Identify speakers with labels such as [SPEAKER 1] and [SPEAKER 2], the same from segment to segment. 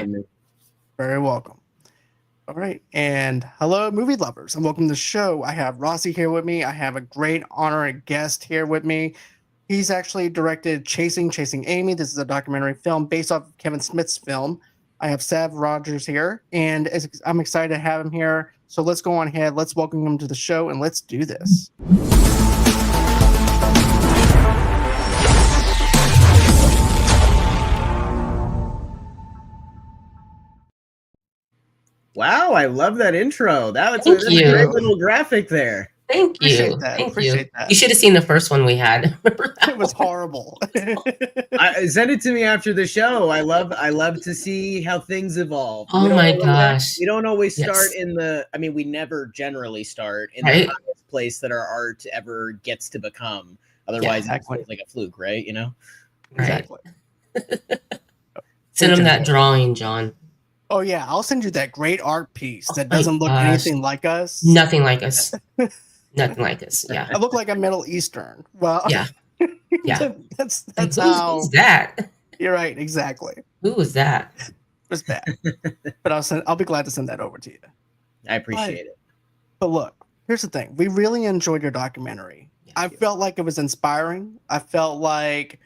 [SPEAKER 1] having me.
[SPEAKER 2] Very welcome. All right. And hello, movie lovers, and welcome to the show. I have Rossie here with me. I have a great honored guest here with me. He's actually directed Chasing Amy. This is a documentary film based off of Kevin Smith's film. I have Sav Rodgers here, and I'm excited to have him here. So let's go on ahead. Let's welcome him to the show, and let's do this.
[SPEAKER 1] Wow, I love that intro. That's
[SPEAKER 3] Thank
[SPEAKER 1] a
[SPEAKER 3] you.
[SPEAKER 1] great little graphic there.
[SPEAKER 3] Thank you.
[SPEAKER 2] Appreciate that.
[SPEAKER 3] You should have seen the first one we had.
[SPEAKER 2] It was horrible.
[SPEAKER 1] Send it to me after the show. I love to see how things evolve.
[SPEAKER 3] Oh my gosh.
[SPEAKER 1] We don't always start in the, I mean, we never generally start in the highest place that our art ever gets to become. Otherwise, it's like a fluke, right? You know?
[SPEAKER 2] Exactly.
[SPEAKER 3] Send him that drawing, John.
[SPEAKER 2] Oh yeah, I'll send you that great art piece that doesn't look anything like us.
[SPEAKER 3] Nothing like us. Nothing like us. Yeah.
[SPEAKER 2] I look like a Middle Eastern. Well,
[SPEAKER 3] yeah.
[SPEAKER 2] that's how.
[SPEAKER 3] Who's that?
[SPEAKER 2] You're right. Exactly.
[SPEAKER 3] Who was that?
[SPEAKER 2] It was bad. But I'll be glad to send that over to you.
[SPEAKER 1] I appreciate it.
[SPEAKER 2] But look, here's the thing. We really enjoyed your documentary. I felt like it was inspiring. I felt like,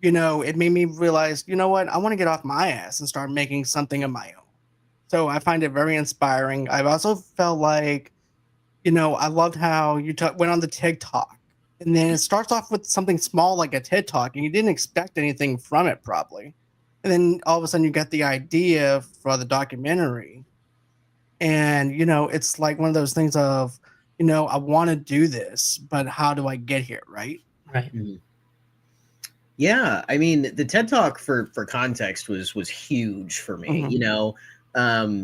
[SPEAKER 2] it made me realize, you know what? I want to get off my ass and start making something of my own. So I find it very inspiring. I've also felt like, I loved how you went on the TikTok. And then it starts off with something small like a TED Talk, and you didn't expect anything from it probably. And then all of a sudden you get the idea for the documentary. And, it's like one of those things of, I want to do this, but how do I get here, right?
[SPEAKER 3] Right.
[SPEAKER 1] Mm-hmm. Yeah, I mean, the TED Talk for context was huge for me,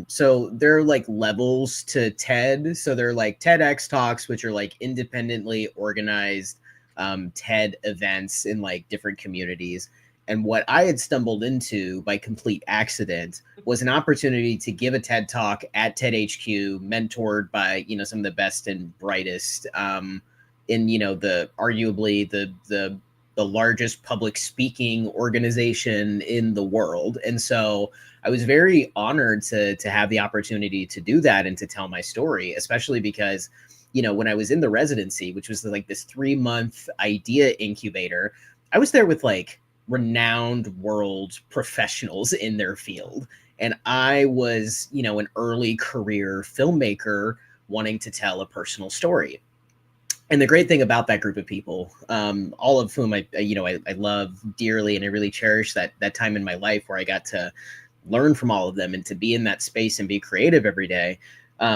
[SPEAKER 1] so there are like levels to TED. So there are like TEDx talks, which are like independently organized TED events in like different communities. And what I had stumbled into by complete accident was an opportunity to give a TED Talk at TED HQ, mentored by, some of the best and brightest in, the arguably the largest public speaking organization in the world. And so I was very honored to have the opportunity to do that and to tell my story, especially because, when I was in the residency, which was like this 3-month idea incubator, I was there with like renowned world professionals in their field. And I was, an early career filmmaker wanting to tell a personal story. And the great thing about that group of people, all of whom I love dearly, and I really cherish that time in my life where I got to learn from all of them and to be in that space and be creative every day,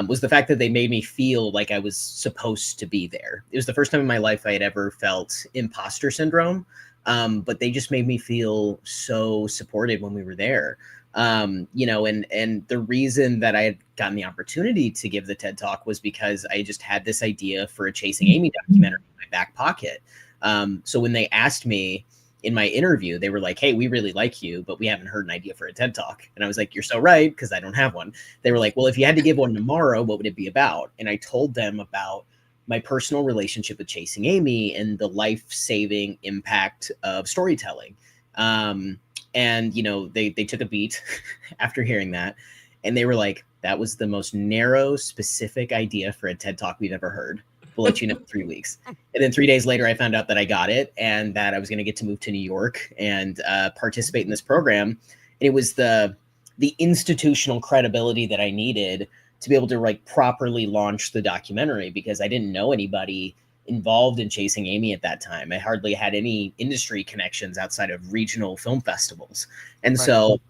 [SPEAKER 1] was the fact that they made me feel like I was supposed to be there. It was the first time in my life I had ever felt imposter syndrome, but they just made me feel so supported when we were there. And the reason that I had gotten the opportunity to give the TED Talk was because I just had this idea for a Chasing Amy documentary in my back pocket. So when they asked me in my interview, they were like, "Hey, we really like you, but we haven't heard an idea for a TED Talk." And I was like, "You're so right," because I don't have one. They were like, "Well, if you had to give one tomorrow, what would it be about?" And I told them about my personal relationship with Chasing Amy and the life-saving impact of storytelling. And, they took a beat after hearing that, and they were like, "That was the most narrow, specific idea for a TED Talk we've ever heard. We'll let you know in 3 weeks." And then 3 days later, I found out that I got it and that I was going to get to move to New York and participate in this program. And it was the institutional credibility that I needed to be able to like properly launch the documentary, because I didn't know anybody involved in Chasing Amy at that time. I hardly had any industry connections outside of regional film festivals. And so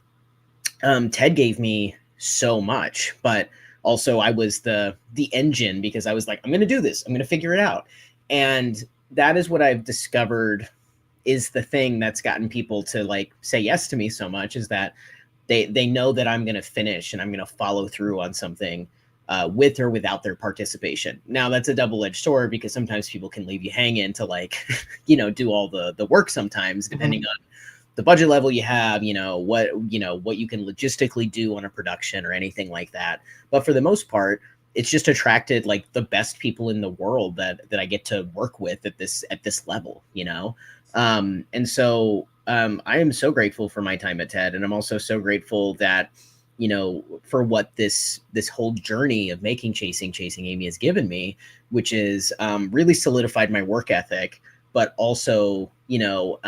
[SPEAKER 1] TED gave me so much, but also I was the engine, because I was like, I'm going to do this. I'm going to figure it out. And that is what I've discovered is the thing that's gotten people to like say yes to me so much, is that they know that I'm going to finish and I'm going to follow through on something with or without their participation. Now that's a double-edged sword, because sometimes people can leave you hanging to like, do all the work sometimes, depending on the budget level you have, what you can logistically do on a production or anything like that. But for the most part, it's just attracted like the best people in the world that I get to work with at this level, and so I am so grateful for my time at TED. And I'm also so grateful that you know, for what this whole journey of making Chasing Amy has given me, which is really solidified my work ethic, but also, you know,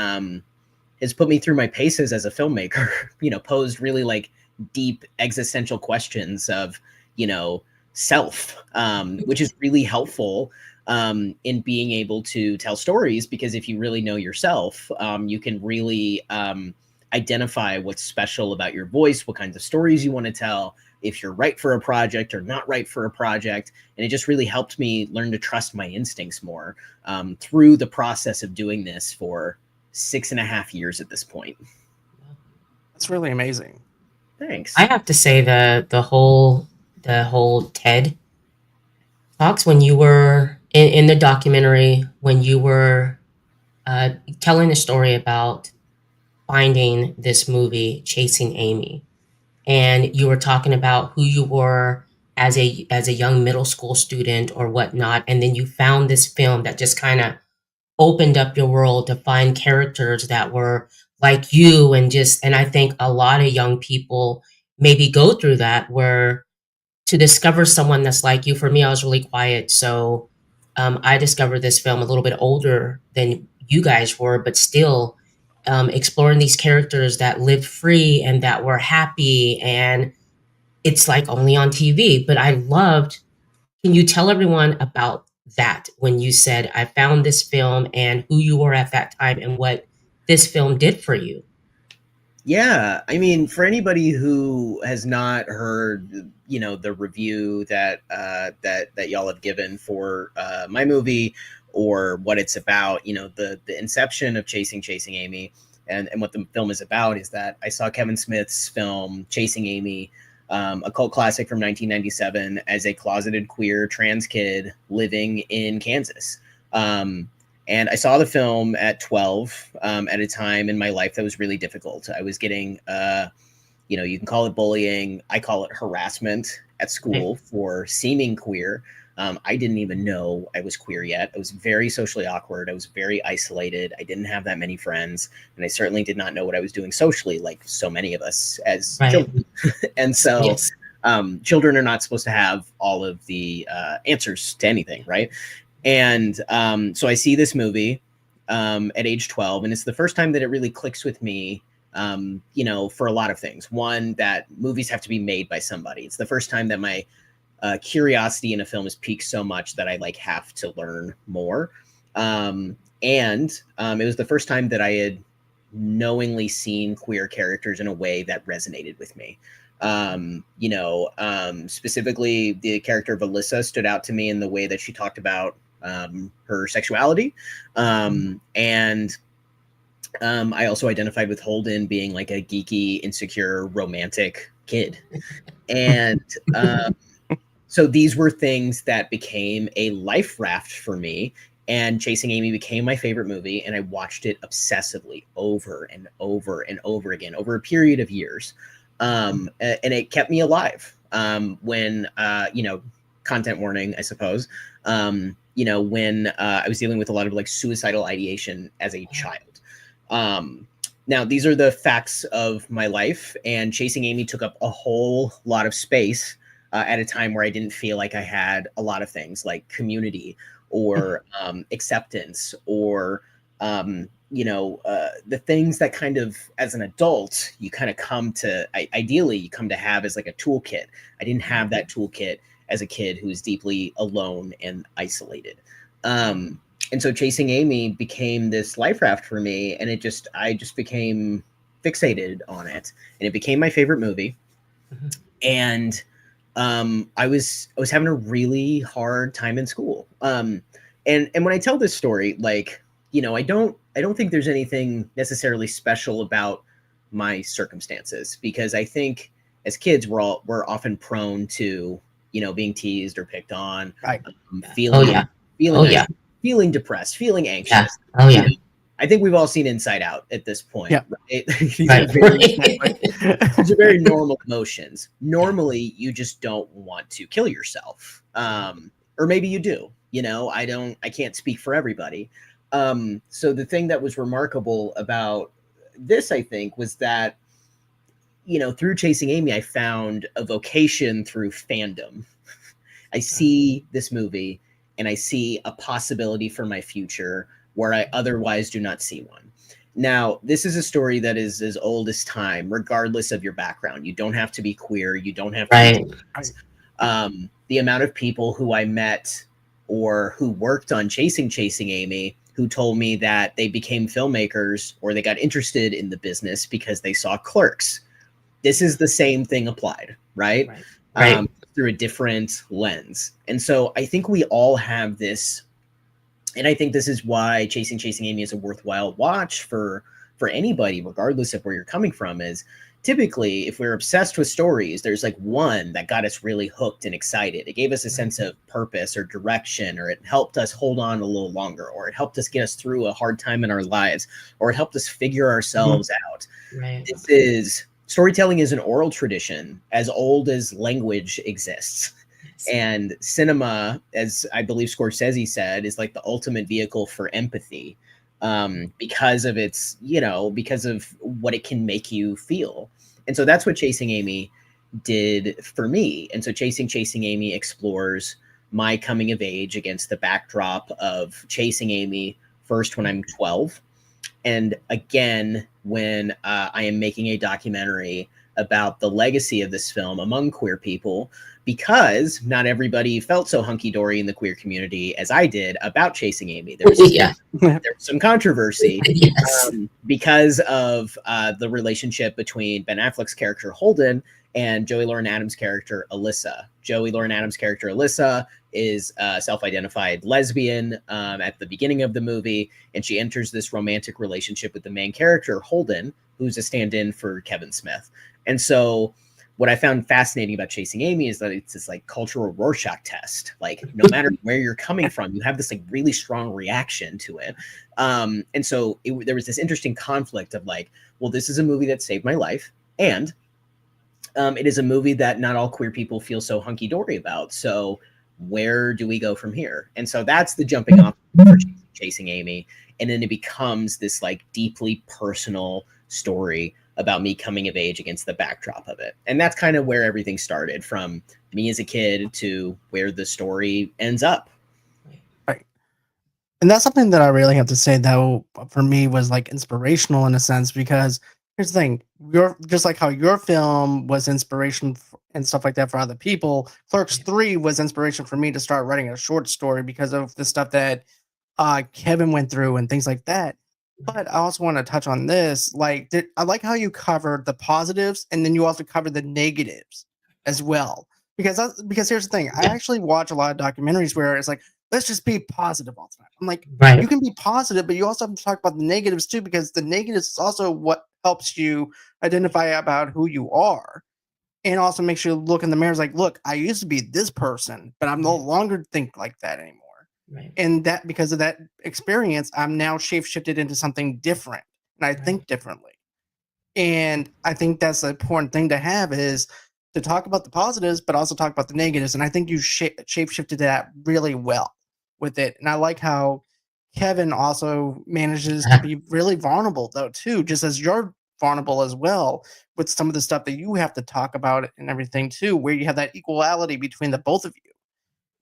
[SPEAKER 1] has put me through my paces as a filmmaker. You know, posed really like deep existential questions of, you know, self, which is really helpful in being able to tell stories, because if you really know yourself, you can really identify what's special about your voice, what kinds of stories you want to tell, if you're right for a project or not right for a project. And it just really helped me learn to trust my instincts more through the process of doing this for 6.5 years at this point.
[SPEAKER 2] That's really amazing.
[SPEAKER 1] Thanks.
[SPEAKER 3] I have to say the whole TED talks, when you were in the documentary, when you were telling the story about finding this movie, Chasing Amy, and you were talking about who you were as a young middle school student or whatnot, and then you found this film that just kind of opened up your world to find characters that were like you, and I think a lot of young people maybe go through that, where to discover someone that's like you. For me, I was really quiet, so I discovered this film a little bit older than you guys were, but still exploring these characters that lived free and that were happy, and it's like only on TV. But I loved. Can you tell everyone about that, when you said, I found this film, and who you were at that time and what this film did for you?
[SPEAKER 1] Yeah, I mean, for anybody who has not heard, you know, the review that that y'all have given for my movie, or what it's about, you know, the inception of Chasing Amy, and what the film is about, is that I saw Kevin Smith's film Chasing Amy, a cult classic from 1997, as a closeted queer trans kid living in Kansas. And I saw the film at 12, at a time in my life that was really difficult. I was getting, you know, you can call it bullying. I call it harassment at school for seeming queer. I didn't even know I was queer yet. I was very socially awkward. I was very isolated. I didn't have that many friends. And I certainly did not know what I was doing socially, like so many of us as children. And so
[SPEAKER 3] Yes.
[SPEAKER 1] children are not supposed to have all of the answers to anything, right? And so I see this movie at age 12, and it's the first time that it really clicks with me, you know, for a lot of things. One, that movies have to be made by somebody. It's the first time that my curiosity in a film has peaked so much that I like have to learn more. And it was the first time that I had knowingly seen queer characters in a way that resonated with me. You know, specifically the character of Alyssa stood out to me in the way that she talked about her sexuality. And I also identified with Holden being like a geeky, insecure, romantic kid. And so these were things that became a life raft for me. And Chasing Amy became my favorite movie, and I watched it obsessively over and over and over again over a period of years. And it kept me alive. When, you know, content warning, I suppose, you know, when I was dealing with a lot of like suicidal ideation as a child. Now, these are the facts of my life, and Chasing Amy took up a whole lot of space at a time where I didn't feel like I had a lot of things like community or acceptance or, you know, the things that kind of, as an adult, you kind of come to, ideally, you come to have as like a toolkit. I didn't have that toolkit as a kid who was deeply alone and isolated. And so Chasing Amy became this life raft for me, and I just became fixated on it, and it became my favorite movie. And I was having a really hard time in school. And when I tell this story, like, you know, I don't think there's anything necessarily special about my circumstances, because I think as kids we're often prone to, you know, being teased or picked on,
[SPEAKER 2] Right.
[SPEAKER 1] feeling
[SPEAKER 3] Yeah.
[SPEAKER 1] feeling depressed, feeling anxious.
[SPEAKER 3] Yeah. Oh
[SPEAKER 1] You
[SPEAKER 3] yeah.
[SPEAKER 1] know, I think we've all seen Inside Out at this point,
[SPEAKER 2] Yeah.
[SPEAKER 1] right? These
[SPEAKER 3] Right.
[SPEAKER 1] are very normal emotions. Normally, you just don't want to kill yourself, or maybe you do. You know, I can't speak for everybody. So the thing that was remarkable about this, I think, was that through Chasing Amy, I found a vocation through fandom. I see this movie and I see a possibility for my future where I otherwise do not see one. Now, this is a story that is as old as time, regardless of your background. You don't have to be queer. You don't have to
[SPEAKER 3] Right.
[SPEAKER 1] be. The amount of people who I met or who worked on Chasing Amy who told me that they became filmmakers or they got interested in the business because they saw Clerks. This is the same thing applied, right?
[SPEAKER 3] Right.
[SPEAKER 1] Through a different lens. And so I think we all have this, and I think this is why Chasing Amy is a worthwhile watch for anybody, regardless of where you're coming from, is typically if we're obsessed with stories, there's like one that got us really hooked and excited. It gave us a sense of purpose or direction, or it helped us hold on a little longer, or it helped us get us through a hard time in our lives, or it helped us figure ourselves out.
[SPEAKER 3] Right.
[SPEAKER 1] Storytelling is an oral tradition as old as language exists. Yes. And cinema, as I believe Scorsese said, is like the ultimate vehicle for empathy, because of its, because of what it can make you feel. And so that's what Chasing Amy did for me. And so Chasing Amy explores my coming of age against the backdrop of Chasing Amy first when I'm 12. And again, when I am making a documentary about the legacy of this film among queer people, because not everybody felt so hunky-dory in the queer community as I did about Chasing Amy. There was some controversy because of the relationship between Ben Affleck's character Holden and Joey Lauren Adams' character Alyssa. Joey Lauren Adams' character Alyssa is a self-identified lesbian at the beginning of the movie, and she enters this romantic relationship with the main character Holden, who's a stand-in for Kevin Smith. And so what I found fascinating about Chasing Amy is that it's this like cultural Rorschach test. Like no matter where you're coming from, you have this like really strong reaction to it. And so there was this interesting conflict of like, well, this is a movie that saved my life, and it is a movie that not all queer people feel so hunky-dory about. So where do we go from here? And so that's the jumping off for Chasing Amy. And then it becomes this like deeply personal story about me coming of age against the backdrop of it. And that's kind of where everything started, from me as a kid to where the story ends up.
[SPEAKER 2] Right. And that's something that I really have to say, though, for me was like inspirational in a sense, because here's the thing, just like how your film was inspiration and stuff like that for other people, Clerks 3 was inspiration for me to start writing a short story because of the stuff that Kevin went through and things like that. But I also want to touch on this. Like, I like how you covered the positives and then you also covered the negatives as well. Because here's the thing. I actually watch a lot of documentaries where it's like, let's just be positive all the time. I'm like, you can be positive, but you also have to talk about the negatives too, because the negatives is also what helps you identify about who you are. And also makes you look in the mirror. It's like, look, I used to be this person, but I'm no longer think like that anymore.
[SPEAKER 3] Right.
[SPEAKER 2] And that, because of that experience, I'm now shape-shifted into something different, and I think differently. And I think that's the important thing to have, is to talk about the positives, but also talk about the negatives. And I think you shape-shifted that really well with it. And I like how Kevin also manages to be really vulnerable, though, too, just as you're vulnerable as well with some of the stuff that you have to talk about and everything, too, where you have that equality between the both of you,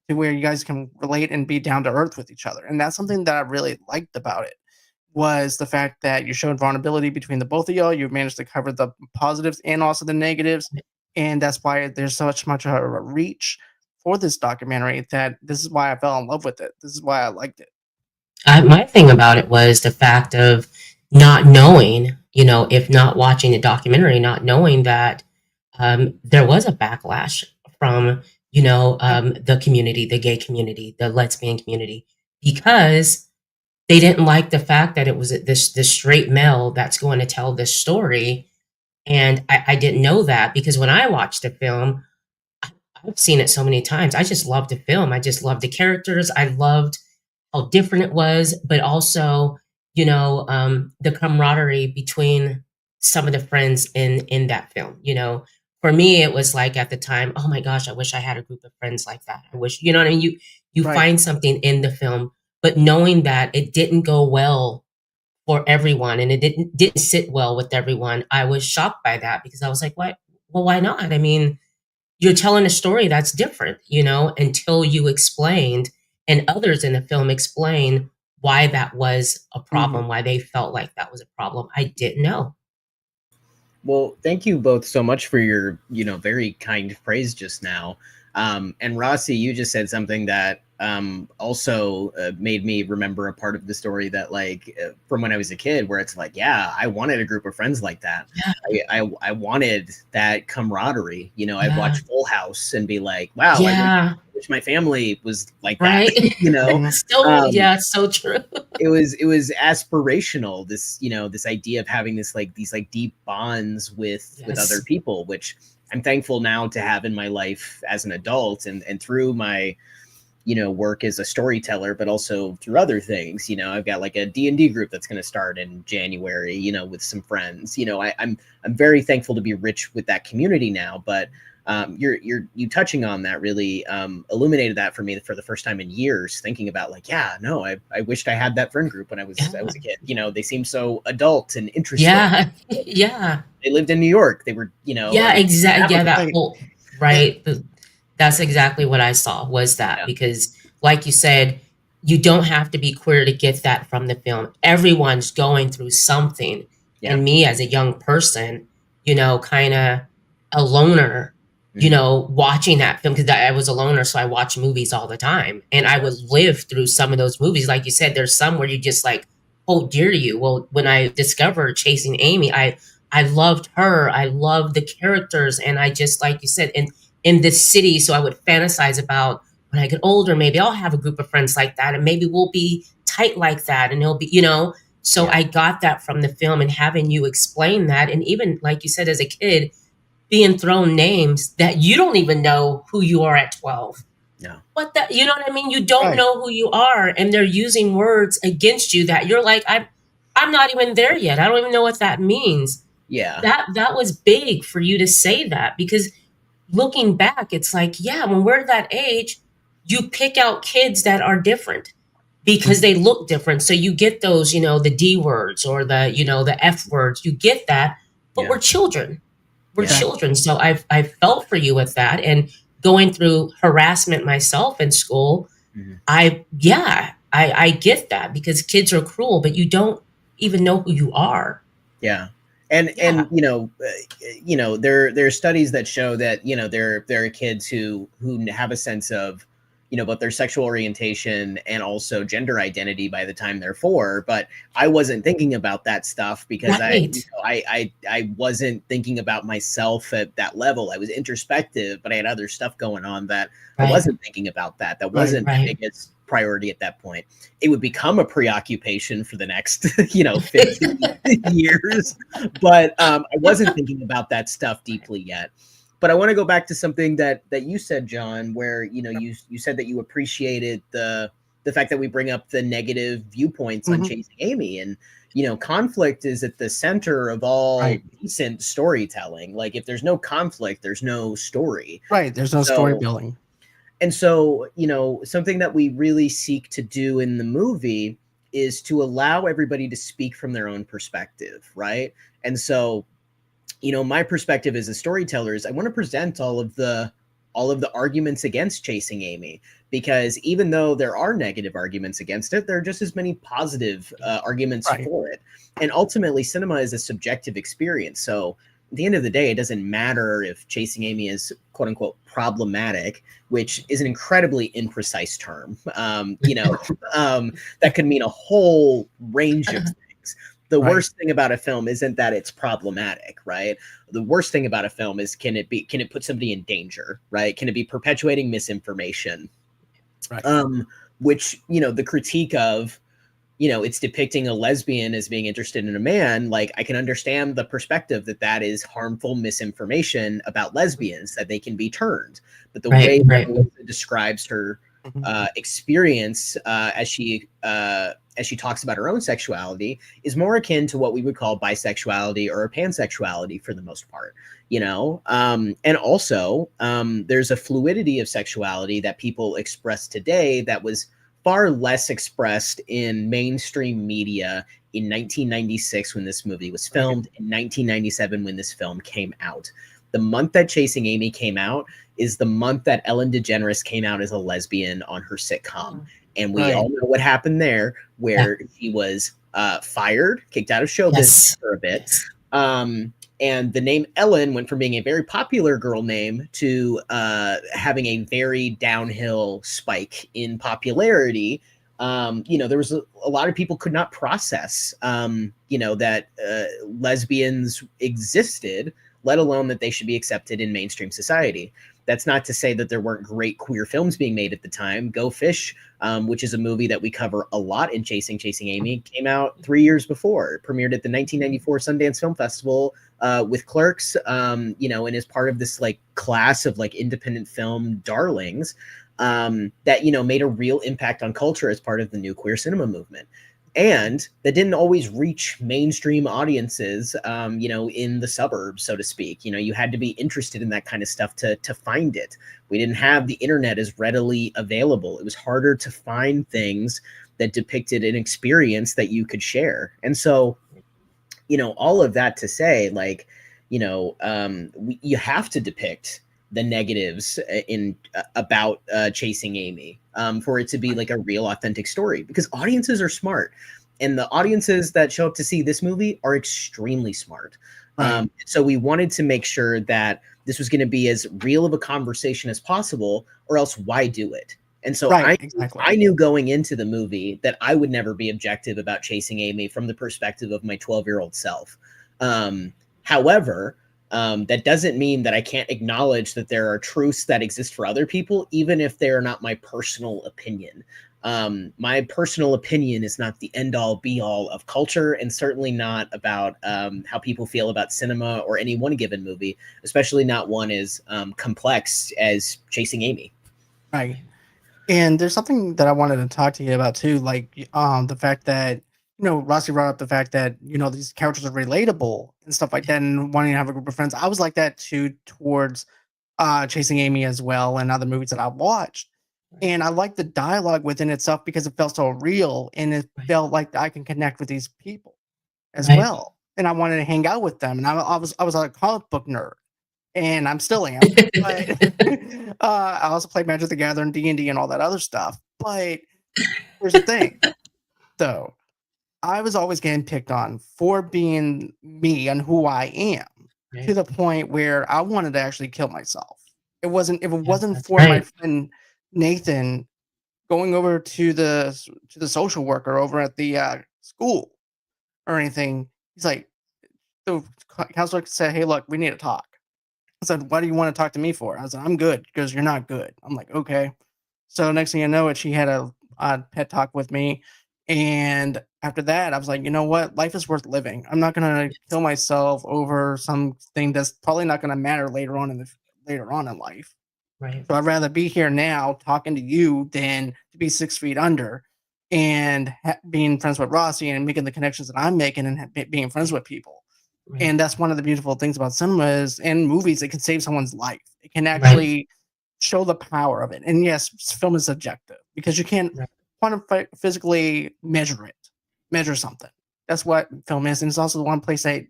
[SPEAKER 2] to where you guys can relate and be down to earth with each other. And that's something that I really liked about it, was the fact that you showed vulnerability between the both of y'all. You managed to cover the positives and also the negatives. And that's why there's so much of a reach for this documentary, that this is why I fell in love with it. This is why I liked it.
[SPEAKER 3] My thing about it was the fact of not knowing, if not watching the documentary, not knowing that there was a backlash from the community, the gay community, the lesbian community, because they didn't like the fact that it was this straight male that's going to tell this story. And I didn't know that, because when I watched the film, I've seen it so many times. I just loved the film. I just loved the characters. I loved how different it was, but also, the camaraderie between some of the friends in that film. For me, it was like, at the time, oh my gosh, I wish I had a group of friends like that. I wish, what I mean? You find something in the film, but knowing that it didn't go well for everyone, and it didn't sit well with everyone. I was shocked by that because I was like, "What? Well, why not? I mean, you're telling a story that's different, you know, until you explained and others in the film explain why that was a problem, why they felt like that was a problem. I didn't know.
[SPEAKER 1] Well, thank you both so much for your, very kind praise just now. And Rossie, you just said something that also made me remember a part of the story that, like, from when I was a kid, where it's like, yeah, I wanted a group of friends like that.
[SPEAKER 3] Yeah.
[SPEAKER 1] I wanted that camaraderie. I'd
[SPEAKER 3] Yeah.
[SPEAKER 1] watch Full House and be like, wow,
[SPEAKER 3] Yeah.
[SPEAKER 1] wish my family was like that.
[SPEAKER 3] Right. So
[SPEAKER 1] Um,
[SPEAKER 3] yeah, so true.
[SPEAKER 1] it was aspirational, this idea of having these deep bonds with other
[SPEAKER 3] Yes.
[SPEAKER 1] people, which I'm thankful now to have in my life as an adult, and through my work as a storyteller, but also through other things. I've got like a D&D group that's going to start in January, with some friends. I'm very thankful to be rich with that community now. But you touching on that really illuminated that for me for the first time in years, thinking about, like, yeah, no, I wished I had that friend group when I was
[SPEAKER 3] Yeah.
[SPEAKER 1] a kid. They seemed so adult and interesting.
[SPEAKER 3] Yeah. Yeah.
[SPEAKER 1] They lived in New York. They were,
[SPEAKER 3] Yeah, exactly. Yeah, that
[SPEAKER 2] Right.
[SPEAKER 3] whole right. That's exactly what I saw was that
[SPEAKER 1] Yeah.
[SPEAKER 3] because, like you said, you don't have to be queer to get that from the film. Everyone's going through something.
[SPEAKER 1] Yeah.
[SPEAKER 3] And me as a young person, kind of a loner, watching that film because I was a loner, so I watch movies all the time, and I would live through some of those movies. Like you said, there's some where you just like hold dear to you. Well, when I discovered Chasing Amy, I loved her. I loved the characters. And I just, like you said, in this city, so I would fantasize about when I get older, maybe I'll have a group of friends like that. And maybe we'll be tight like that. And it'll be, so I got that from the film and having you explain that. And even, like you said, as a kid, being thrown names that you don't even know who you are at 12.
[SPEAKER 1] No.
[SPEAKER 3] What that, you know what I mean? You don't
[SPEAKER 2] Right.
[SPEAKER 3] know who you are. And they're using words against you that you're like, I'm not even there yet. I don't even know what that means.
[SPEAKER 1] Yeah.
[SPEAKER 3] That was big for you to say that because looking back, it's like, yeah, when we're that age, you pick out kids that are different because they look different. So you get those, the D words or the F words. You get that, but we're children. We're children. So I felt for you with that. And going through harassment myself in school, I get that because kids are cruel, but you don't even know who you are.
[SPEAKER 1] Yeah. And there are studies that show that there are kids who have a sense of both their sexual orientation and also gender identity by the time they're 4. But I wasn't thinking about that stuff because I wasn't thinking about myself at that level. I was introspective, but I had other stuff going on that I wasn't thinking about. That wasn't the biggest priority at that point. It would become a preoccupation for the next 15 years, but I wasn't thinking about that stuff deeply yet. But I want to go back to something that you said, John, where you said that you appreciated the fact that we bring up the negative viewpoints on Chasing Amy, and conflict is at the center of all decent storytelling. Like, if there's no conflict, there's no story.
[SPEAKER 2] Right. There's no story building.
[SPEAKER 1] And so, something that we really seek to do in the movie is to allow everybody to speak from their own perspective, right? And so, my perspective as a storyteller is I want to present all of the arguments against Chasing Amy, because even though there are negative arguments against it, there are just as many positive arguments for it. And ultimately, cinema is a subjective experience. So at the end of the day, it doesn't matter if Chasing Amy is quote unquote problematic, which is an incredibly imprecise term. That could mean a whole range of things. The worst thing about a film isn't that it's problematic, right? The worst thing about a film is can it put somebody in danger, right? Can it be perpetuating misinformation? Which, the critique of, it's depicting a lesbian as being interested in a man. Like, I can understand the perspective that is harmful misinformation about lesbians, that they can be turned. But the way that Melissa describes her experience as she talks about her own sexuality is more akin to what we would call bisexuality or pansexuality for the most part, and also there's a fluidity of sexuality that people express today that was far less expressed in mainstream media in 1996 when this movie was
[SPEAKER 2] Right.
[SPEAKER 1] filmed, in 1997 when this film came out. The month that Chasing Amy came out is the month that Ellen DeGeneres came out as a lesbian on her sitcom. And we
[SPEAKER 2] Right.
[SPEAKER 1] all know what happened there, where she was fired, kicked out of show business for a bit.
[SPEAKER 3] Yes.
[SPEAKER 1] And the name Ellen went from being a very popular girl name to having a very downhill spike in popularity. There was a lot of people could not process, that lesbians existed, let alone that they should be accepted in mainstream society. That's not to say that there weren't great queer films being made at the time. Go Fish, which is a movie that we cover a lot in Chasing Amy, came out 3 years before. It premiered at the 1994 Sundance Film Festival with Clerks, and is part of this like class of like independent film darlings that made a real impact on culture as part of the new queer cinema movement. And that didn't always reach mainstream audiences, in the suburbs, so to speak. You had to be interested in that kind of stuff to find it. We didn't have the internet as readily available. It was harder to find things that depicted an experience that you could share. And so, all of that to say, like, you have to depict the negatives about Chasing Amy for it to be like a real authentic story, because audiences are smart, and the audiences that show up to see this movie are extremely smart.
[SPEAKER 2] Right.
[SPEAKER 1] So we wanted to make sure that this was going to be as real of a conversation as possible, or else why do it? And so I knew going into the movie that I would never be objective about Chasing Amy from the perspective of my 12-year-old self. However, that doesn't mean that I can't acknowledge that there are truths that exist for other people, even if they are not my personal opinion. My personal opinion is not the end-all, be-all of culture, and certainly not about how people feel about cinema or any one given movie, especially not one as complex as Chasing Amy.
[SPEAKER 2] Right. And there's something that I wanted to talk to you about too, like the fact that Rossie brought up the fact that these characters are relatable and stuff like that, and wanting to have a group of friends. I was like that too towards Chasing Amy as well, and other movies that I watched. And I liked the dialogue within itself because it felt so real, and it felt like I can connect with these people as well. And I wanted to hang out with them. And I was a comic book nerd, and I'm still am. But I also played Magic the Gathering, D&D, and all that other stuff. But here's the thing, though. I was always getting picked on for being me and who I am, to the point where I wanted to actually kill myself. If it wasn't for my friend Nathan going over to the social worker over at the school or anything, he's like, the counselor said, "Hey, look, we need to talk." I said, "What do you want to talk to me for?" I said, "I'm good." Because you're not good. I'm like, okay. So next thing I know, she had a pet talk with me. And after that, I was like, you know what? Life is worth living. I'm not gonna kill myself over something that's probably not gonna matter later on in life.
[SPEAKER 3] Right.
[SPEAKER 2] So I'd rather be here now talking to you than to be 6 feet under and being friends with Rossie and making the connections that I'm making and being friends with people.
[SPEAKER 3] Right.
[SPEAKER 2] And that's one of the beautiful things about cinema is and movies. It can save someone's life. It can actually show the power of it. And yes, film is subjective because you can't physically measure something. That's what film is. And it's also the one place that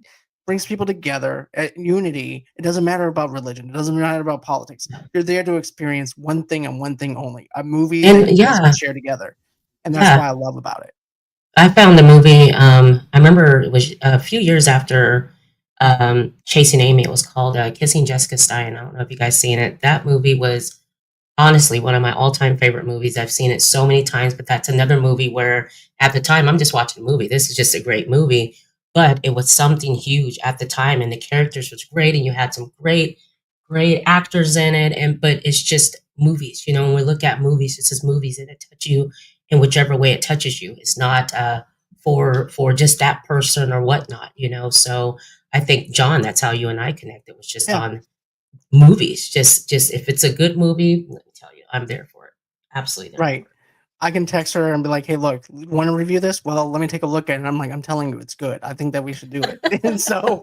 [SPEAKER 2] brings people together at unity. It doesn't matter about religion. It doesn't matter about politics. You're there to experience one thing and one thing only, a movie
[SPEAKER 3] And
[SPEAKER 2] that you guys can share together. And that's what I love about it.
[SPEAKER 3] I found the movie, I remember it was a few years after Chasing Amy. It was called Kissing Jessica Stein. I don't know if you guys seen it. That movie was honestly one of my all-time favorite movies. I've seen it so many times, but that's another movie where at the time I'm just watching a movie. This is just a great movie, but it was something huge at the time, and the characters was great, and you had some great actors in it. But it's just movies, when we look at movies, it's just movies, and it touch you in whichever way it touches you. It's not for just that person or whatnot, So I think, John, that's how you and I connected, was just on movies. Just if it's a good movie, let me tell you, I'm there for it. Absolutely there.
[SPEAKER 2] Right. I can text her and be like, "Hey, look, want to review this? Well, let me take a look at it." And I'm like, "I'm telling you, it's good. I think that we should do it." And so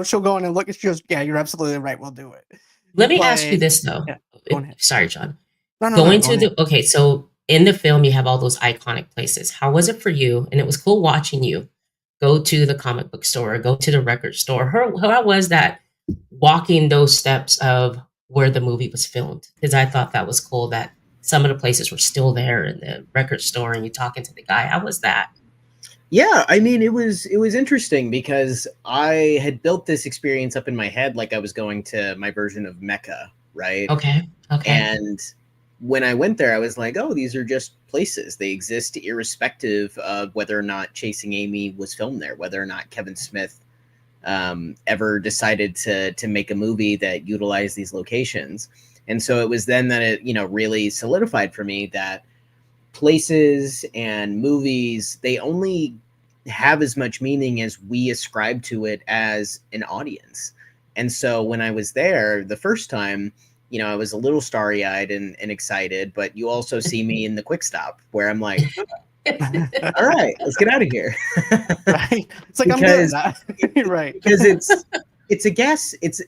[SPEAKER 2] she'll go in and look. She goes, "Yeah, you're absolutely right. We'll do it."
[SPEAKER 3] Let me ask you this though.
[SPEAKER 2] Yeah, go ahead.
[SPEAKER 3] Sorry, John.
[SPEAKER 2] No,
[SPEAKER 3] Okay, so in the film, you have all those iconic places. How was it for you? And it was cool watching you go to the comic book store, go to the record store. How was that walking those steps of where the movie was filmed? Because I thought that was cool that some of the places were still there in the record store and you talking to the guy. How was that?
[SPEAKER 1] Yeah, I mean, it was interesting because I had built this experience up in my head like I was going to my version of Mecca, right?
[SPEAKER 3] Okay. Okay.
[SPEAKER 1] And when I went there, I was like, oh, these are just places. They exist irrespective of whether or not Chasing Amy was filmed there, whether or not Kevin Smith ever decided to make a movie that utilized these locations. And so it was then that it, really solidified for me that places and movies, they only have as much meaning as we ascribe to it as an audience. And so when I was there the first time, I was a little starry-eyed and excited, but you also see me in the quick stop where I'm like, all right, let's get out of here.
[SPEAKER 2] Right. It's like,
[SPEAKER 1] because,
[SPEAKER 2] I'm good. Right.
[SPEAKER 1] Because it's a gas, it's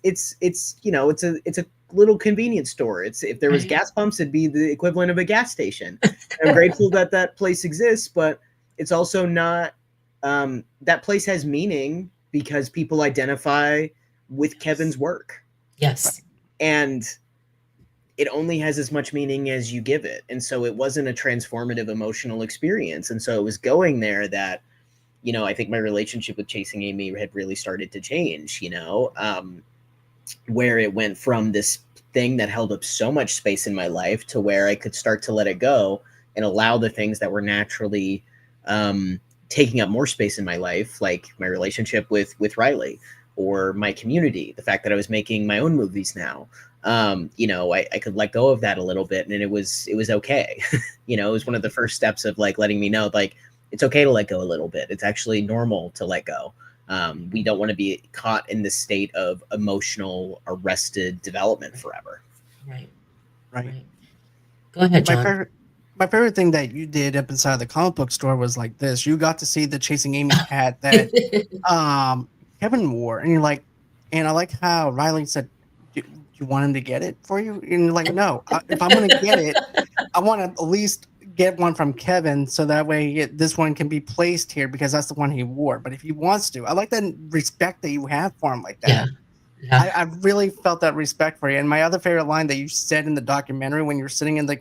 [SPEAKER 1] a little convenience store. If there was gas pumps, it'd be the equivalent of a gas station. I'm grateful that that place exists, but it's also not, that place has meaning because people identify with Kevin's work.
[SPEAKER 3] Yes.
[SPEAKER 1] And it only has as much meaning as you give it. And so it wasn't a transformative emotional experience. And so it was going there that, I think my relationship with Chasing Amy had really started to change, where it went from this thing that held up so much space in my life to where I could start to let it go and allow the things that were naturally taking up more space in my life, like my relationship with Riley or my community, the fact that I was making my own movies now. I could let go of that a little bit, and it was okay. It was one of the first steps of like letting me know, like, it's okay to let go a little bit. It's actually normal to let go. We don't want to be caught in this state of emotional arrested development forever.
[SPEAKER 3] Right. Go ahead, John.
[SPEAKER 2] My favorite thing that you did up inside the comic book store was like this. You got to see the Chasing Amy hat that Kevin wore, and you're like, and I like how Riley said, do you want him to get it for you? And you're like, no, if I'm going to get it, I want to at least get one from Kevin, so that way this one can be placed here because that's the one he wore. But if he wants to, I like that respect that you have for him like that. Yeah. I really felt that respect for you. And my other favorite line that you said in the documentary when you're sitting in the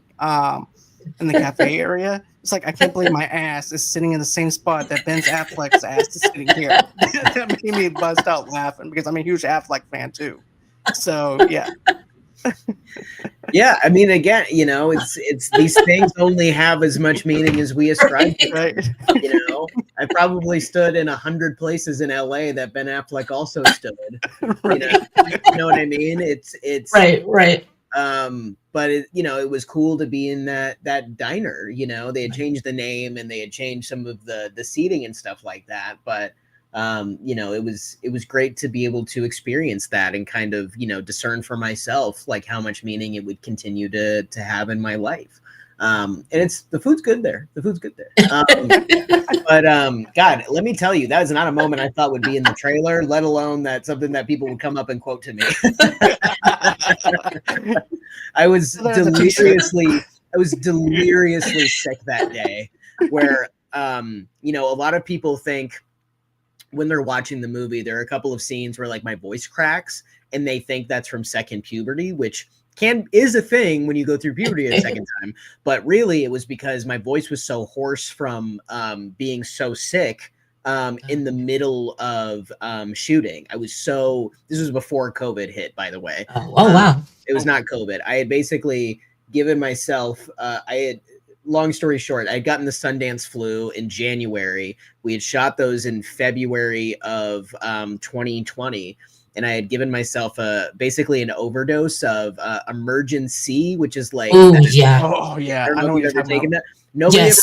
[SPEAKER 2] cafe area, it's like, I can't believe my ass is sitting in the same spot that Ben Affleck's ass is sitting here. That made me bust out laughing because I'm a huge Affleck fan too. So yeah.
[SPEAKER 1] Yeah, I mean, again, it's these things only have as much meaning as we ascribe to.
[SPEAKER 2] Right.
[SPEAKER 1] I probably stood in 100 places in LA that Ben Affleck also stood.
[SPEAKER 2] Right.
[SPEAKER 1] You know what I mean? It's
[SPEAKER 3] right.
[SPEAKER 1] But it was cool to be in that diner. They had changed the name and they had changed some of the seating and stuff like that. But it was great to be able to experience that and kind of, discern for myself, like how much meaning it would continue to have in my life. And the food's good there. But God, let me tell you, that was not a moment I thought would be in the trailer, let alone that something that people would come up and quote to me. I was deliriously sick that day where, a lot of people think, when they're watching the movie, there are a couple of scenes where like my voice cracks and they think that's from second puberty, which is a thing when you go through puberty a second time. But really it was because my voice was so hoarse from being so sick in the middle of shooting. This was before COVID hit, by the way.
[SPEAKER 3] Oh wow.
[SPEAKER 1] It was not COVID. I had basically given myself, long story short, I had gotten the Sundance flu in January. We had shot those in February of 2020. And I had given myself basically an overdose of Emergency, which is like...
[SPEAKER 3] yeah.
[SPEAKER 2] Oh, yeah.
[SPEAKER 1] I don't know if you've ever taken that. Nobody ever...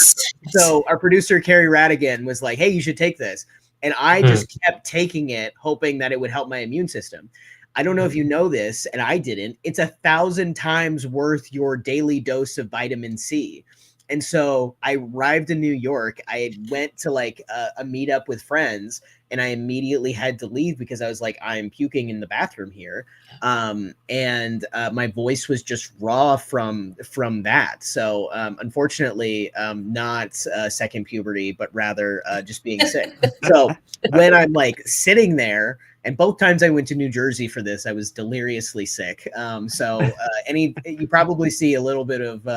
[SPEAKER 1] So our producer, Carrie Radigan, was like, hey, you should take this. And I just kept taking it, hoping that it would help my immune system. I don't know if you know this, and I didn't. It's 1,000 times worth your daily dose of vitamin C. And so I arrived in New York. I went to like a meetup with friends, and I immediately had to leave because I was like, I'm puking in the bathroom here. And my voice was just raw from that. So unfortunately, not second puberty, but rather just being sick. So when I'm like sitting there, and both times I went to New Jersey for this, I was deliriously sick. So you probably see a little bit of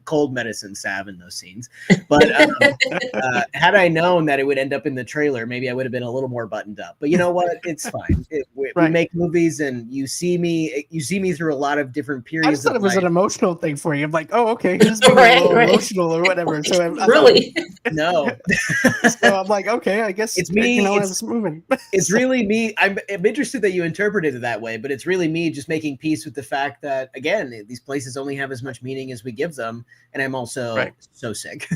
[SPEAKER 1] cold medicine Sav in those scenes. But had I known that it would end up in the trailer, maybe I would have been a little more buttoned up. But you know what? It's fine. We make movies, and you see me through a lot of different periods.
[SPEAKER 2] I just thought it was
[SPEAKER 1] life.
[SPEAKER 2] an emotional thing for you. I'm like, oh, okay, he's being a little emotional or whatever. So
[SPEAKER 3] really,
[SPEAKER 1] no.
[SPEAKER 2] So I'm like, okay, I guess
[SPEAKER 1] it's me.
[SPEAKER 2] It's moving.
[SPEAKER 1] It's really me. I'm interested that you interpreted it that way, but it's really me just making peace with the fact that, again, these places only have as much meaning as we give them, and I'm also so sick.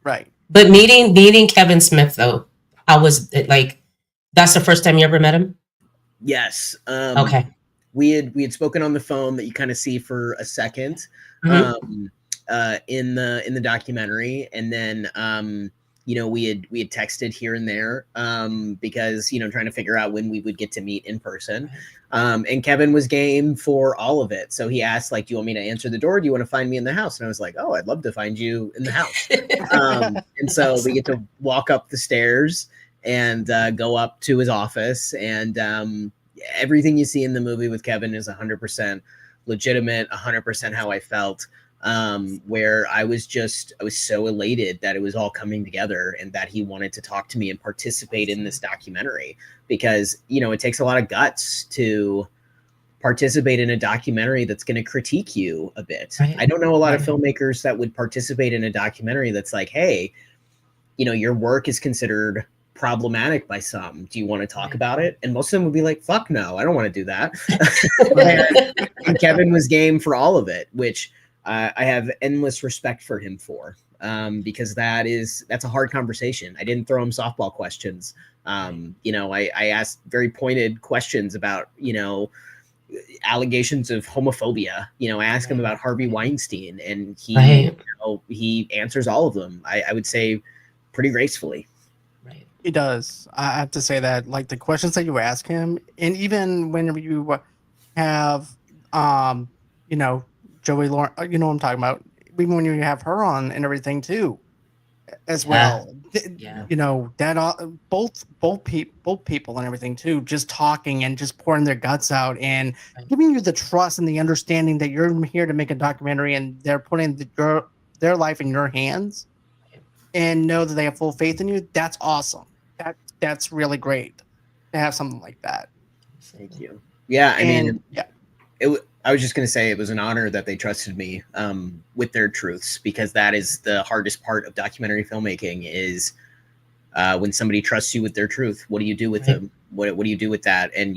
[SPEAKER 2] Right.
[SPEAKER 3] But meeting Kevin Smith, though, how was it? Like, that's the first time you ever met him?
[SPEAKER 1] Yes.
[SPEAKER 3] Okay.
[SPEAKER 1] We had spoken on the phone that you kind of see for a second, in the documentary, and then we had texted here and there because trying to figure out when we would get to meet in person. And Kevin was game for all of it. So he asked, like, do you want me to answer the door? Do you want to find me in the house? And I was like, oh, I'd love to find you in the house. And so we get to walk up the stairs and go up to his office. And everything you see in the movie with Kevin is 100% legitimate, 100% how I felt. Where I was so elated that it was all coming together and that he wanted to talk to me and participate in this documentary, because, it takes a lot of guts to participate in a documentary that's going to critique you a bit. Right. I don't know a lot of filmmakers that would participate in a documentary that's like, hey, your work is considered problematic by some. Do you want to talk about it? And most of them would be like, fuck no, I don't want to do that. and Kevin was game for all of it, which I have endless respect for him for, because that's a hard conversation. I didn't throw him softball questions. I asked very pointed questions about, allegations of homophobia. I asked him about Harvey Weinstein, and he answers all of them. I would say pretty gracefully.
[SPEAKER 2] Right. He does. I have to say that, like, the questions that you ask him, and even whenever you have, Joey Lauren, you know what I'm talking about. Even when you have her on and everything too, as well. That both people and everything too, just talking and just pouring their guts out and giving you the trust and the understanding that you're here to make a documentary and they're putting their life in your hands, and know that they have full faith in you. That's awesome. That's really great to have something like that.
[SPEAKER 1] Thank you. Yeah, I was just going to say it was an honor that they trusted me with their truths, because that is the hardest part of documentary filmmaking is when somebody trusts you with their truth. What do you do with them? What do you do with that? And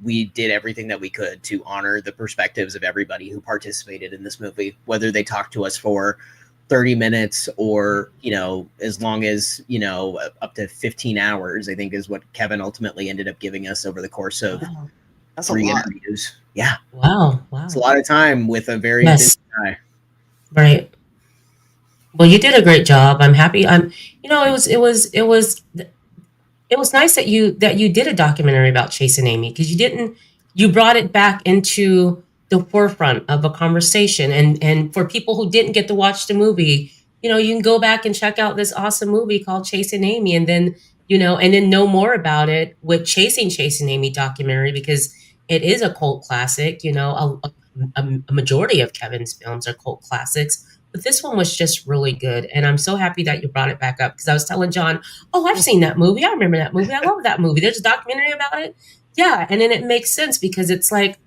[SPEAKER 1] we did everything that we could to honor the perspectives of everybody who participated in this movie, whether they talked to us for 30 minutes or, as long as, up to 15 hours, I think is what Kevin ultimately ended up giving us over the course of 3 interviews. Yeah.
[SPEAKER 3] Wow.
[SPEAKER 1] It's a lot of time with a very busy guy.
[SPEAKER 3] Right. Well, you did a great job. I'm happy. It was nice that you did a documentary about Chasing Amy, because you brought it back into the forefront of a conversation. And for people who didn't get to watch the movie, you can go back and check out this awesome movie called Chasing Amy, and then know more about it with Chasing Amy documentary, because it is a cult classic. A majority of Kevin's films are cult classics, but this one was just really good. And I'm so happy that you brought it back up, because I was telling John, oh, I've seen that movie. I remember that movie. I love that movie. There's a documentary about it. Yeah. And then it makes sense, because it's like,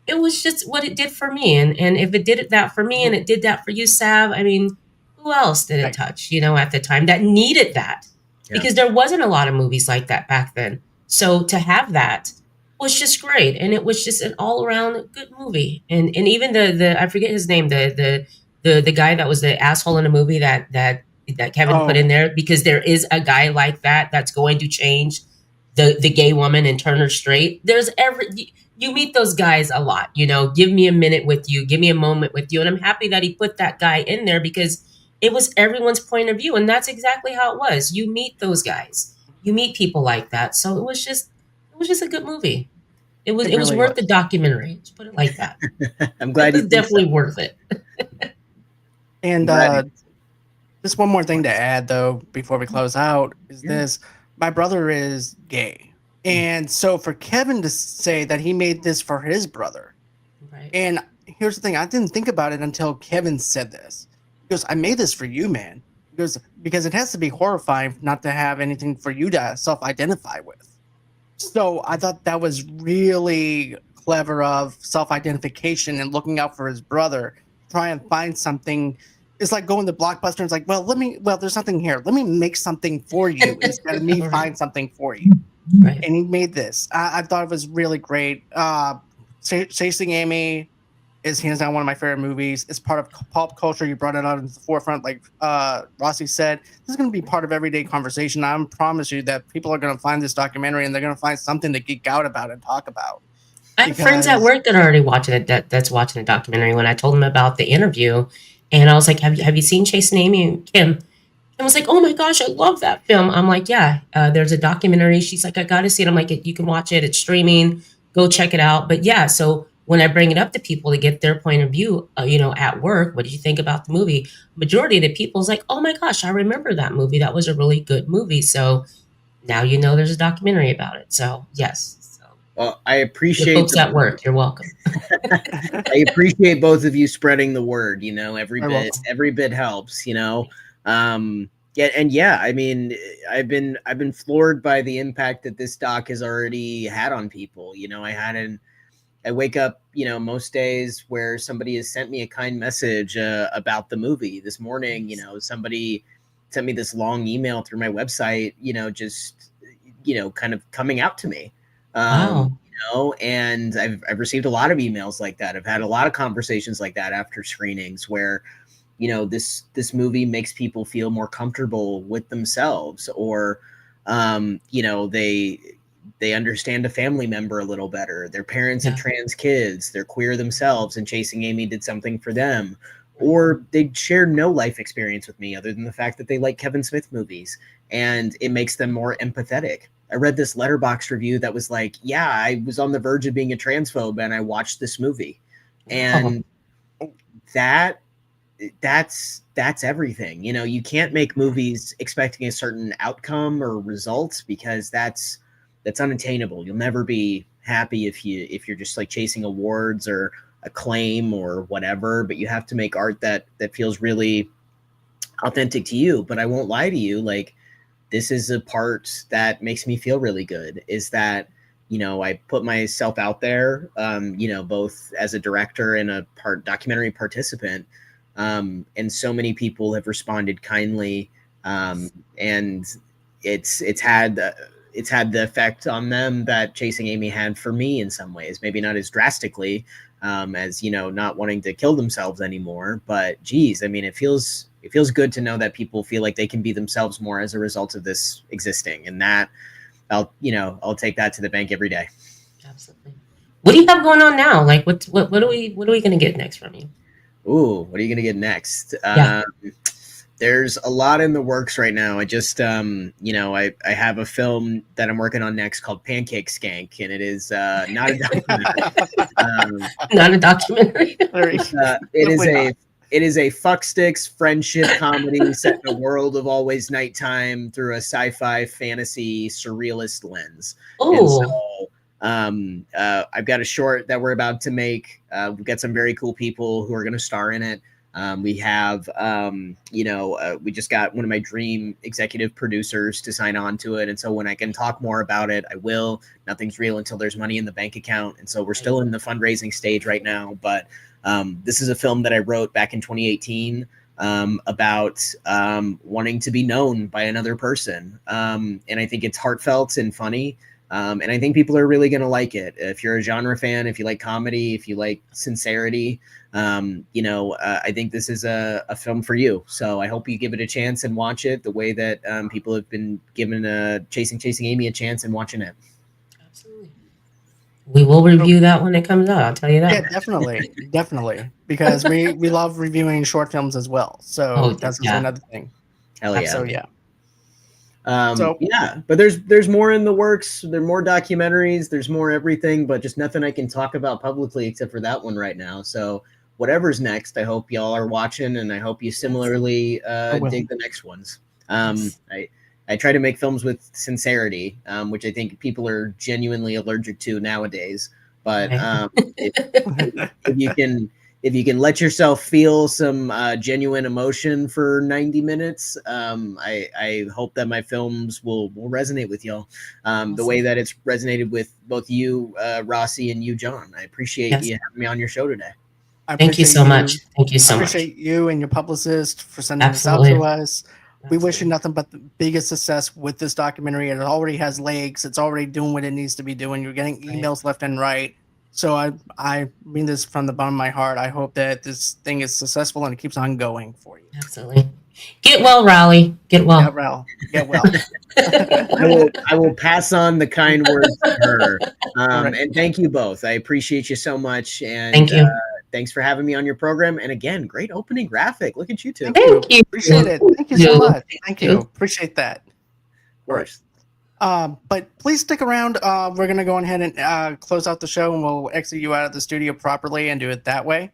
[SPEAKER 3] it was just what it did for me. And if it did that for me and it did that for you, Sav, I mean, who else did it touch, at the time that needed that? Yeah. Because there wasn't a lot of movies like that back then. So to have that was just great. And it was just an all around good movie. And even the I forget his name, the guy that was the asshole in the movie that Kevin put in there, because there is a guy like that that's going to change the gay woman and turn her straight. You meet those guys a lot, give me a minute with you, give me a moment with you. And I'm happy that he put that guy in there, because it was everyone's point of view. And that's exactly how it was. You meet those guys. you meet people like that. So it was just a good movie. It
[SPEAKER 2] It
[SPEAKER 3] was
[SPEAKER 2] really
[SPEAKER 3] worth
[SPEAKER 2] was.
[SPEAKER 3] the documentary. Let's put it like that.
[SPEAKER 1] I'm
[SPEAKER 3] It
[SPEAKER 1] glad you
[SPEAKER 3] was
[SPEAKER 1] think so.
[SPEAKER 3] definitely worth it.
[SPEAKER 2] And
[SPEAKER 1] I'm glad.
[SPEAKER 2] just one more thing to add, though, before we close out, is
[SPEAKER 1] Yeah.
[SPEAKER 2] this: my brother is gay, and so for Kevin to say that he made this for his brother,
[SPEAKER 3] Right.
[SPEAKER 2] and here's the thing: I didn't think about it until Kevin said this. He goes, "I made this for you, man." He goes, "Because it has to be horrifying not to have anything for you to self-identify with." So I thought that was really clever of self-identification and looking out for his brother, try and find something. It's like going to Blockbuster and it's like, well, there's nothing here. Let me make something for you instead of me
[SPEAKER 3] Right.
[SPEAKER 2] find something for you.
[SPEAKER 3] Right.
[SPEAKER 2] And he made this. I thought it was really great. Chasing Amy is hands down one of my favorite movies. It's part of pop culture. You brought it out into the forefront, like Rossie said. This is going to be part of everyday conversation. I promise you that people are going to find this documentary and they're going to find something to geek out about and talk about.
[SPEAKER 3] I have friends at
[SPEAKER 2] Because
[SPEAKER 3] work that are already watching it. That's watching the documentary. When I told them about the interview, and I was like, "Have you seen Chasing Amy?" And Kim was like, "Oh my gosh, I love that film." I'm like, "Yeah, there's a documentary." She's like, "I got to see it." I'm like, "You can watch it. It's streaming. Go check it out." But yeah, so when I bring it up to people to get their point of view, at work, what did you think about the movie? Majority of the people's like, "Oh my gosh, I remember that movie. That was a really good movie." So now there's a documentary about it. So yes. So
[SPEAKER 1] Well, I
[SPEAKER 3] the
[SPEAKER 1] appreciate
[SPEAKER 3] folks at work, you're welcome.
[SPEAKER 1] I appreciate both of you spreading the word. Every
[SPEAKER 2] you're
[SPEAKER 1] bit,
[SPEAKER 2] welcome.
[SPEAKER 1] every bit helps. Yeah, and yeah, I mean, I've been floored by the impact that this doc has already had on people. I wake up, most days where somebody has sent me a kind message about the movie. This morning, somebody sent me this long email through my website, just kind of coming out to me.
[SPEAKER 3] Wow.
[SPEAKER 1] And I've received a lot of emails like that. I've had a lot of conversations like that after screenings where this movie makes people feel more comfortable with themselves, or they understand a family member a little better. Their parents
[SPEAKER 3] Yeah.
[SPEAKER 1] have trans kids, they're queer themselves, and Chasing Amy did something for them.
[SPEAKER 3] Right.
[SPEAKER 1] Or they share no life experience with me other than the fact that they like Kevin Smith movies, and it makes them more empathetic. I read this Letterbox review that was like, yeah, I was on the verge of being a transphobe and I watched this movie. And that that's everything. You can't make movies expecting a certain outcome or results, because that's unattainable. You'll never be happy if you're just like chasing awards or acclaim or whatever. But you have to make art that feels really authentic to you. But I won't lie to you, like, this is a part that makes me feel really good, is that I put myself out there, both as a director and a documentary participant, and so many people have responded kindly, and it's had the effect on them that Chasing Amy had for me in some ways. Maybe not as drastically as not wanting to kill themselves anymore, but geez, I mean, it feels good to know that people feel like they can be themselves more as a result of this existing, and that I'll take that to the bank every day.
[SPEAKER 3] Absolutely. What do you have going on now? Like, what are we going to get next from you?
[SPEAKER 1] Ooh, what are you going to get next?
[SPEAKER 3] Yeah.
[SPEAKER 1] There's a lot in the works right now. I just, I have a film that I'm working on next called Pancake Skank, and it is not a documentary.
[SPEAKER 3] Not a documentary.
[SPEAKER 1] It is a fuck sticks friendship comedy set in a world of always nighttime through a sci-fi fantasy surrealist lens. And so I've got a short that we're about to make. We've got some very cool people who are going to star in it. We have, we just got one of my dream executive producers to sign on to it. And so when I can talk more about it, I will. Nothing's real until there's money in the bank account. And so we're still in the fundraising stage right now. But this is a film that I wrote back in 2018 about wanting to be known by another person. And I think it's heartfelt and funny. And I think people are really going to like it. If you're a genre fan, if you like comedy, if you like sincerity, I think this is a film for you. So I hope you give it a chance and watch it the way that people have been giving Chasing Amy a chance and watching it.
[SPEAKER 3] Absolutely. We will review that when it comes out. I'll tell you that.
[SPEAKER 2] Yeah, definitely, because we love reviewing short films as well. So that's also another thing.
[SPEAKER 1] Hell yeah.
[SPEAKER 2] So yeah.
[SPEAKER 1] Yeah, but there's more in the works. There are more documentaries. There's more everything, but just nothing I can talk about publicly except for that one right now. So whatever's next, I hope y'all are watching, and I hope you similarly dig the next ones. I try to make films with sincerity, which I think people are genuinely allergic to nowadays. But if you can let yourself feel some genuine emotion for 90 minutes, I hope that my films will resonate with y'all the way that it's resonated with both you, Rossie, and you, John. I appreciate you having me on your show today.
[SPEAKER 3] Thank you so much. Thank you so much.
[SPEAKER 2] I appreciate you and your publicist for sending this out to us. We wish you nothing but the biggest success with this documentary. It already has legs. It's already doing what it needs to be doing. You're getting emails left and right. So I mean this from the bottom of my heart. I hope that this thing is successful and it keeps on going for you.
[SPEAKER 3] Absolutely. Get well, Raleigh. Get well.
[SPEAKER 2] Get well. Get well.
[SPEAKER 1] I will pass on the kind words to her. And thank you both. I appreciate you so much. And
[SPEAKER 3] thank you.
[SPEAKER 1] Thanks for having me on your program. And again, great opening graphic. Look at you two.
[SPEAKER 3] Thank you.
[SPEAKER 2] Appreciate it. Thank you so much. Thank you. Appreciate that.
[SPEAKER 1] Of course.
[SPEAKER 2] But please stick around. We're going to go ahead and close out the show, and we'll exit you out of the studio properly and do it that way.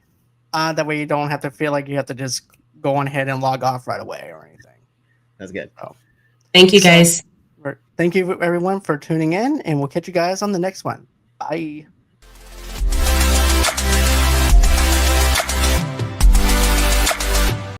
[SPEAKER 2] That way you don't have to feel like you have to just go on ahead and log off right away or anything.
[SPEAKER 1] That's good.
[SPEAKER 3] Thank you, guys.
[SPEAKER 2] Thank you, everyone, for tuning in, and we'll catch you guys on the next one. Bye.